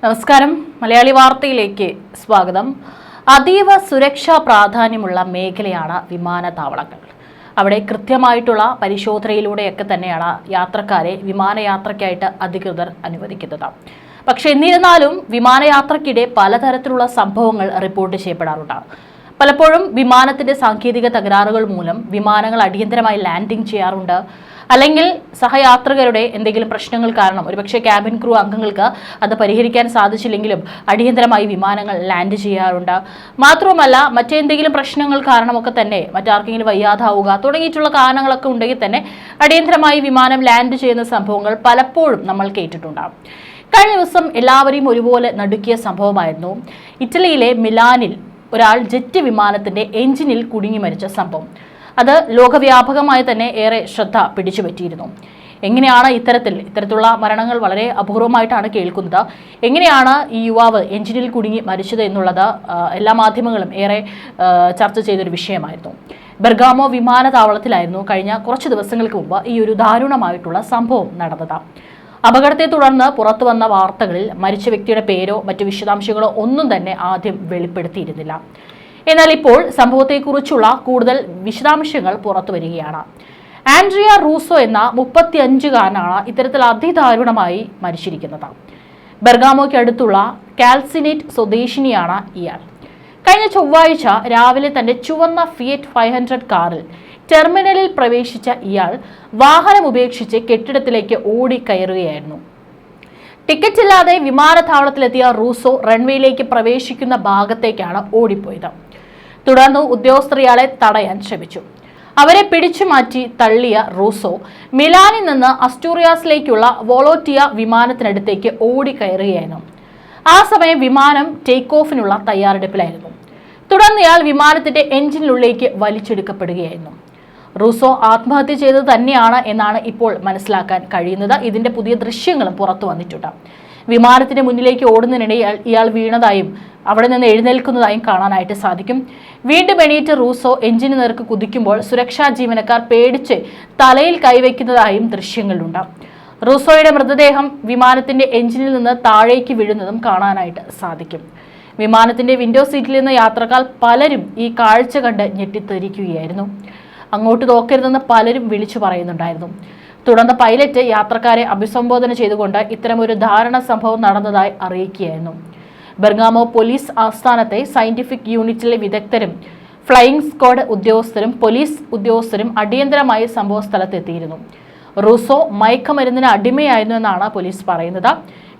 നമസ്കാരം. മലയാളി വാർത്തയിലേക്ക് സ്വാഗതം. അതീവ സുരക്ഷാ പ്രാധാന്യമുള്ള മേഖലയാണ് വിമാനത്താവളങ്ങൾ. അവിടെ കൃത്യമായിട്ടുള്ള പരിശോധനയിലൂടെയൊക്കെ തന്നെയാണ് യാത്രക്കാരെ വിമാനയാത്രയ്ക്കായിട്ട് അധികൃതർ അനുവദിക്കുന്നത്. പക്ഷേ എന്നിരുന്നാലും വിമാനയാത്രയ്ക്കിടെ പലതരത്തിലുള്ള സംഭവങ്ങൾ റിപ്പോർട്ട് ചെയ്യപ്പെടാറുണ്ട്. പലപ്പോഴും വിമാനത്തിന്റെ സാങ്കേതിക തകരാറുകൾ മൂലം വിമാനങ്ങൾ അടിയന്തരമായി ലാൻഡിംഗ് ചെയ്യാറുണ്ട്. അല്ലെങ്കിൽ സഹയാത്രികരുടെ എന്തെങ്കിലും പ്രശ്നങ്ങൾ കാരണം ഒരുപക്ഷെ ക്യാബിൻ ക്രൂ അംഗങ്ങൾക്ക് അത് പരിഹരിക്കാൻ സാധിച്ചില്ലെങ്കിലും അടിയന്തരമായി വിമാനങ്ങൾ ലാൻഡ് ചെയ്യാറുണ്ട്. മാത്രവുമല്ല, മറ്റെന്തെങ്കിലും പ്രശ്നങ്ങൾ കാരണമൊക്കെ തന്നെ മറ്റാർക്കെങ്കിലും വയ്യാതാവുക തുടങ്ങിയിട്ടുള്ള കാരണങ്ങളൊക്കെ ഉണ്ടെങ്കിൽ തന്നെ അടിയന്തരമായി വിമാനം ലാൻഡ് ചെയ്യുന്ന സംഭവങ്ങൾ പലപ്പോഴും നമ്മൾ കേട്ടിട്ടുണ്ടാകും. കഴിഞ്ഞ ദിവസം എല്ലാവരെയും ഒരുപോലെ നടുക്കിയ സംഭവമായിരുന്നു ഇറ്റലിയിലെ മിലാനിൽ ഒരാൾ ജെറ്റ് വിമാനത്തിന്റെ എഞ്ചിനിൽ കുടുങ്ങി മരിച്ച സംഭവം. അത് ലോകവ്യാപകമായി തന്നെ ഏറെ ശ്രദ്ധ പിടിച്ചുപറ്റിയിരുന്നു. എങ്ങനെയാണ് ഇത്തരത്തിലുള്ള മരണങ്ങൾ വളരെ അപൂർവമായിട്ടാണ് കേൾക്കുന്നത്. എങ്ങനെയാണ് ഈ യുവാവ് എഞ്ചിനിൽ കുടുങ്ങി മരിച്ചത് എന്നുള്ളത് എല്ലാ മാധ്യമങ്ങളും ഏറെ ചർച്ച ചെയ്തൊരു വിഷയമായിരുന്നു. ബെർഗാമോ വിമാനത്താവളത്തിലായിരുന്നു കഴിഞ്ഞ കുറച്ച് ദിവസങ്ങൾക്ക് മുമ്പ് ഈ ഒരു ദാരുണമായിട്ടുള്ള സംഭവം നടന്നത്. അപകടത്തെ തുടർന്ന് പുറത്തു വന്ന വാർത്തകളിൽ മരിച്ച വ്യക്തിയുടെ പേരോ മറ്റു വിശദാംശങ്ങളോ ഒന്നും തന്നെ ആദ്യം വെളിപ്പെടുത്തിയിരുന്നില്ല. എന്നാൽ ഇപ്പോൾ സംഭവത്തെക്കുറിച്ചുള്ള കൂടുതൽ വിശദാംശങ്ങൾ പുറത്തു വരികയാണ്. ആൻഡ്രിയ റൂസോ എന്ന 35-കാരനാണ് ഇത്തരത്തിൽ അതിദാരുണമായി മരിച്ചിരിക്കുന്നത്. ബെർഗാമോയ്ക്ക് അടുത്തുള്ള കാൽസിനേറ്റ് സ്വദേശിനിയാണ് ഇയാൾ. കഴിഞ്ഞ ചൊവ്വാഴ്ച രാവിലെ തന്റെ ചുവന്ന ഫിയറ്റ് 500 കാറിൽ ടെർമിനലിൽ പ്രവേശിച്ച ഇയാൾ വാഹനം ഉപേക്ഷിച്ച് കെട്ടിടത്തിലേക്ക് ഓടിക്കയറുകയായിരുന്നു. ടിക്കറ്റ് ഇല്ലാതെ വിമാനത്താവളത്തിലെത്തിയ റൂസോ റൺവേയിലേക്ക് പ്രവേശിക്കുന്ന ഭാഗത്തേക്കാണ് ഓടിപ്പോയത്. തുടർന്ന് ഉദ്യോഗസ്ഥർ ഇയാളെ തടയാൻ ശ്രമിച്ചു. അവരെ പിടിച്ചു മാറ്റി തള്ളിയ റൂസോ മിലാനിൽ നിന്ന് അസ്റ്റൂറിയാസിലേക്കുള്ള വോളോറ്റിയ വിമാനത്തിനടുത്തേക്ക് ഓടിക്കയറുകയായിരുന്നു. ആ സമയം വിമാനം ടേക്ക് ഓഫിനുള്ള തയ്യാറെടുപ്പിലായിരുന്നു. തുടർന്ന് ഇയാൾ വിമാനത്തിന്റെ എഞ്ചിനുള്ളിലേക്ക് വലിച്ചെടുക്കപ്പെടുകയായിരുന്നു. റൂസോ ആത്മഹത്യ ചെയ്തത് തന്നെയാണ് എന്നാണ് ഇപ്പോൾ മനസ്സിലാക്കാൻ കഴിയുന്നത്. ഇതിന്റെ പുതിയ ദൃശ്യങ്ങളും പുറത്തു വന്നിട്ടുണ്ട്. വിമാനത്തിന്റെ മുന്നിലേക്ക് ഓടുന്നതിനിടെ ഇയാൾ വീണതായും അവിടെ നിന്ന് എഴുന്നേൽക്കുന്നതായും കാണാനായിട്ട് സാധിക്കും. വീണ്ടും എണീറ്റ് റൂസോ എഞ്ചിന് നേർക്ക് കുതിക്കുമ്പോൾ സുരക്ഷാ ജീവനക്കാർ പേടിച്ച് തലയിൽ കൈവയ്ക്കുന്നതായും ദൃശ്യങ്ങളുണ്ട്. റൂസോയുടെ മൃതദേഹം വിമാനത്തിന്റെ എഞ്ചിനിൽ നിന്ന് താഴേക്ക് വീഴുന്നതും കാണാനായിട്ട് സാധിക്കും. വിമാനത്തിന്റെ വിൻഡോ സീറ്റിൽ നിന്ന് യാത്രക്കാർ പലരും ഈ കാഴ്ച കണ്ട് ഞെട്ടിത്തെരിക്കുകയായിരുന്നു. അങ്ങോട്ട് നോക്കരുതെന്ന് പലരും വിളിച്ചു പറയുന്നുണ്ടായിരുന്നു. തുടർന്ന് പൈലറ്റ് യാത്രക്കാരെ അഭിസംബോധന ചെയ്തുകൊണ്ട് ഇത്തരമൊരു ദാരുണ സംഭവം നടന്നതായി അറിയിക്കുകയായിരുന്നു. ബെർഗാമോ പോലീസ് ആസ്ഥാനത്തെ സയന്റിഫിക് യൂണിറ്റിലെ വിദഗ്ധരും ഫ്ലൈയിംഗ് സ്ക്വാഡ് ഉദ്യോഗസ്ഥരും പോലീസ് ഉദ്യോഗസ്ഥരും അടിയന്തരമായി സംഭവ സ്ഥലത്തെത്തിയിരുന്നു. റൂസോ മയക്കുമരുന്നിന് അടിമയായിരുന്നു എന്നാണ് പോലീസ് പറയുന്നത്.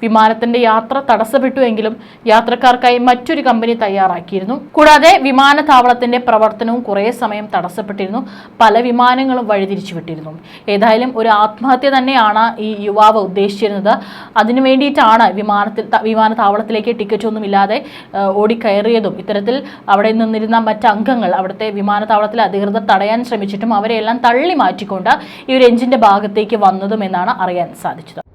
വിമാനത്തിന്റെ യാത്ര തടസ്സപ്പെട്ടുവെങ്കിലും യാത്രക്കാർക്കായി മറ്റൊരു കമ്പനി തയ്യാറാക്കിയിരുന്നു. കൂടാതെ വിമാനത്താവളത്തിന്റെ പ്രവർത്തനവും കുറേ സമയം തടസ്സപ്പെട്ടിരുന്നു. പല വിമാനങ്ങളും വഴിതിരിച്ചു വിട്ടിരുന്നു. ഏതായാലും ഒരു ആത്മഹത്യ തന്നെയാണ് ഈ യുവാവ് ഉദ്ദേശിച്ചിരുന്നത്. അതിനു വേണ്ടിയിട്ടാണ് വിമാനത്താവളത്തിലേക്ക് ടിക്കറ്റ് ഒന്നുമില്ലാതെ ഓടിക്കയറിയതും ഇത്തരത്തിൽ അവിടെ നിന്നിരുന്ന മറ്റംഗങ്ങൾ അവിടുത്തെ വിമാനത്താവളത്തിലെ അധികൃതർ തടയാൻ ശ്രമിച്ചിട്ടും അവരെല്ലാം തള്ളി മാറ്റിക്കൊണ്ട് ഈ ഒരു എഞ്ചിന്റെ ഭാഗത്തേക്ക് വന്നതും എന്നാണ് അറിയാൻ സാധിച്ചത്.